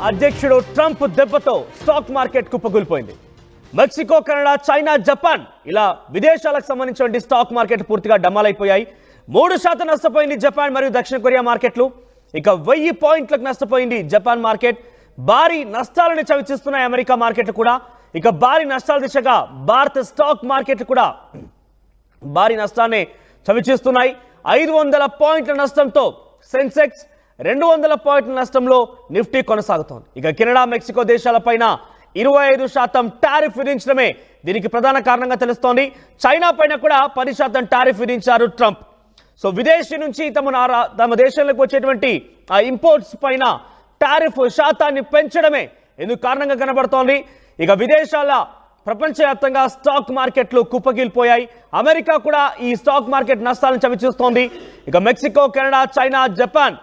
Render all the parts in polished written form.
అధ్యక్షుడు ట్రంప్ దెబ్బతో stock market కుప్పకూలిపోయింది. మెక్సికో, కెనడా, చైనా, జపాన్ ఇలా విదేశాలకు సంబంధించిన స్టాక్ మార్కెట్ పూర్తిగా డమ్మాలైపోయాయి. 3% నష్టపోయింది జపాన్ మరియు దక్షిణ కొరియా మార్కెట్లు. ఇక 1000 పాయింట్లకు నష్టపోయింది జపాన్ మార్కెట్. భారీ నష్టాలను చవిచూస్తున్నాయి అమెరికా మార్కెట్లు కూడా. ఇక భారీ నష్టాల దిశగా భారత స్టాక్ మార్కెట్లు కూడా భారీ నష్టాన్ని చవిచూస్తున్నాయి. 500 పాయింట్ల నష్టంతో సెన్సెక్స్, 200 పాయింట్ల నష్టంలో నిఫ్టీ కొనసాగుతోంది. ఇక కెనడా, మెక్సికో దేశాలపైన 25% టారిఫ్ విధించడమే దీనికి ప్రధాన కారణంగా తెలుస్తోంది. చైనా పైన కూడా 10% టారిఫ్ విధించారు ట్రంప్. సో విదేశీ నుంచి తమ దేశంలోకి వచ్చేటువంటి ఆ ఇంపోర్ట్స్ పైన టారిఫ్ శాతాన్ని పెంచడమే ఎందుకు కారణంగా కనబడుతోంది. ఇక విదేశాల ప్రపంచవ్యాప్తంగా స్టాక్ మార్కెట్లు కుప్పకీలిపోయాయి. అమెరికా కూడా ఈ స్టాక్ మార్కెట్ నష్టాలను చవిచూస్తోంది. ఇక Mexico, Canada, China, Japan,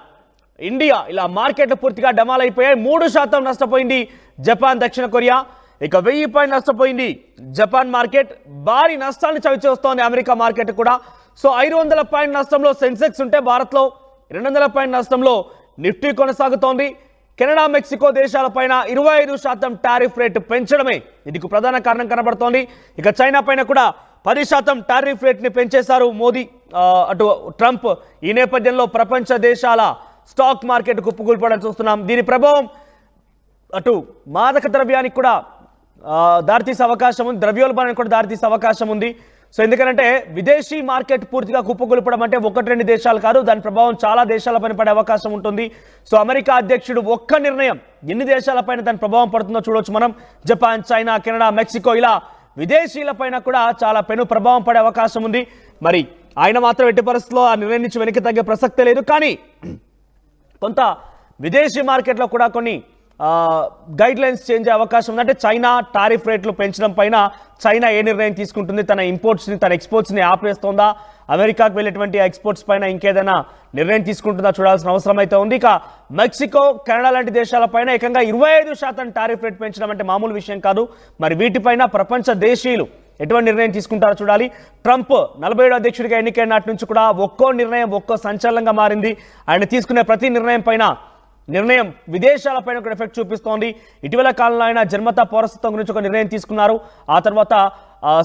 India ఇలా మార్కెట్లు పూర్తిగా డమాలైపోయాయి. 3% నష్టపోయింది జపాన్, దక్షిణ కొరియా. ఇక 1000 పాయింట్ నష్టపోయింది జపాన్ మార్కెట్. భారీ నష్టాలను చవిచూస్తోంది అమెరికా మార్కెట్ కూడా. సో 500 పాయింట్ నష్టంలో సెన్సెక్స్ ఉంటే భారత్లో 200 పాయింట్ నష్టంలో నిఫ్టీ కొనసాగుతోంది. కెనడా, మెక్సికో దేశాలపైన 25% టారిఫ్ రేటు పెంచడమే ఇందుకు ప్రధాన కారణం కనబడుతోంది. ఇక చైనా పైన కూడా 10% టారిఫ్ రేట్ని పెంచేశారు మోదీ, అటు ట్రంప్. ఈ నేపథ్యంలో ప్రపంచ దేశాల స్టాక్ మార్కెట్ కుప్పకూలిపోవడం చూస్తున్నాం. దీని ప్రభావం అటు మాదక ద్రవ్యానికి కూడా దారితీసే అవకాశం ఉంది, ద్రవ్యోల్బణానికి కూడా దారితీసే అవకాశం ఉంది. సో ఎందుకంటే విదేశీ మార్కెట్ పూర్తిగా కుప్పకూలిపడం అంటే 1-2 దేశాలు కాదు, దాని ప్రభావం చాలా దేశాలపైన పడే అవకాశం ఉంటుంది. సో అమెరికా అధ్యక్షుడు ఒక్క నిర్ణయం ఎన్ని దేశాలపైన దాని ప్రభావం పడుతుందో చూడవచ్చు మనం. జపాన్, చైనా, కెనడా, మెక్సికో ఇలా విదేశీలపైన కూడా చాలా పెను ప్రభావం పడే అవకాశం ఉంది. మరి ఆయన మాత్రం ఎట్టి పరిస్థితుల్లో ఆ నిర్ణయం నుంచి వెనక్కి తగ్గే ప్రసక్తే లేదు. కానీ కొంత విదేశీ మార్కెట్లో కూడా కొన్ని గైడ్ లైన్స్ చేంజ్ అయ్యే అవకాశం ఉంది. అంటే చైనా టారిఫ్ రేట్లు పెంచడం పైన చైనా ఏ నిర్ణయం తీసుకుంటుంది, తన ఇంపోర్ట్స్ని, తన ఎక్స్పోర్ట్స్ని ఆపేస్తోందా, అమెరికాకు వెళ్ళేటువంటి ఎక్స్పోర్ట్స్ పైన ఇంకేదైనా నిర్ణయం తీసుకుంటుందా చూడాల్సిన అవసరం అయితే ఉంది. ఇక మెక్సికో, కెనడా లాంటి దేశాలపైన ఏకంగా 25% టారిఫ్ రేట్ పెంచడం అంటే మామూలు విషయం కాదు. మరి వీటిపైన ప్రపంచ దేశీయులు ఎటువంటి నిర్ణయం తీసుకుంటారో చూడాలి. ట్రంప్ 47వ అధ్యక్షుడిగా ఎన్నికైన నాటి నుంచి కూడా ఒక్కో నిర్ణయం ఒక్కో సంచలనంగా మారింది. ఆయన తీసుకునే ప్రతి నిర్ణయం విదేశాలపైన ఒక ఎఫెక్ట్ చూపిస్తోంది. ఇటీవల కాలంలో ఆయన జన్మతా పౌరసత్వం గురించి ఒక నిర్ణయం తీసుకున్నారు. ఆ తర్వాత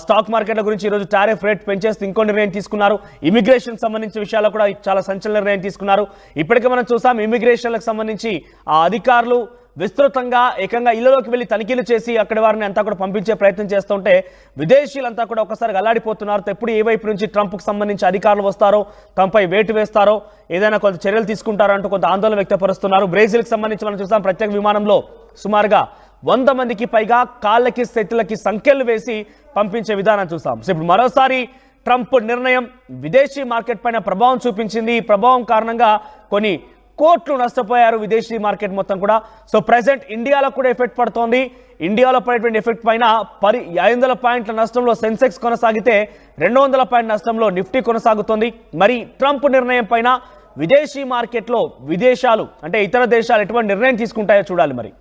స్టాక్ మార్కెట్ల గురించి ఈరోజు టారిఫ్ రేట్ పెంచేస్తూ ఇంకో నిర్ణయం తీసుకున్నారు. ఇమిగ్రేషన్ సంబంధించిన విషయాల్లో కూడా చాలా సంచలన నిర్ణయం తీసుకున్నారు. ఇప్పటికే మనం చూసాం ఇమిగ్రేషన్లకు సంబంధించి ఆ అధికారులు విస్తృతంగా ఏకంగా ఇళ్లలోకి వెళ్ళి తనిఖీలు చేసి అక్కడి వారిని అంతా కూడా పంపించే ప్రయత్నం చేస్తుంటే విదేశీయులంతా కూడా ఒకసారి అల్లాడిపోతున్నారు. ఎప్పుడు ఏ వైపు నుంచి ట్రంప్కు సంబంధించి అధికారులు వస్తారో, తమపై వేటు వేస్తారో, ఏదైనా కొంత చర్యలు తీసుకుంటారో అంటూ కొంత ఆందోళన వ్యక్తపరుస్తున్నారు. బ్రెజిల్కి సంబంధించి మనం చూసాం ప్రత్యేక విమానంలో సుమారుగా 100 మందికి పైగా కాళ్ళకి చేతులకి సంఖ్యలు వేసి పంపించే విధానం చూసాం. సో ఇప్పుడు మరోసారి ట్రంప్ నిర్ణయం విదేశీ మార్కెట్ పైన ప్రభావం చూపించింది. ఈ ప్రభావం కారణంగా కొన్ని కోట్లు నష్టపోయారు విదేశీ మార్కెట్ మొత్తం కూడా. సో ప్రెసెంట్ ఇండియాలో కూడా ఎఫెక్ట్ పడుతోంది. ఇండియాలో పడేటువంటి ఎఫెక్ట్ పైన 500 పాయింట్ల నష్టంలో సెన్సెక్స్ కొనసాగితే 200 పాయింట్ల నష్టంలో నిఫ్టీ కొనసాగుతోంది. మరి ట్రంప్ నిర్ణయం పైన విదేశీ మార్కెట్లో విదేశాలు అంటే ఇతర దేశాలు ఎటువంటి నిర్ణయం తీసుకుంటాయో చూడాలి మరి.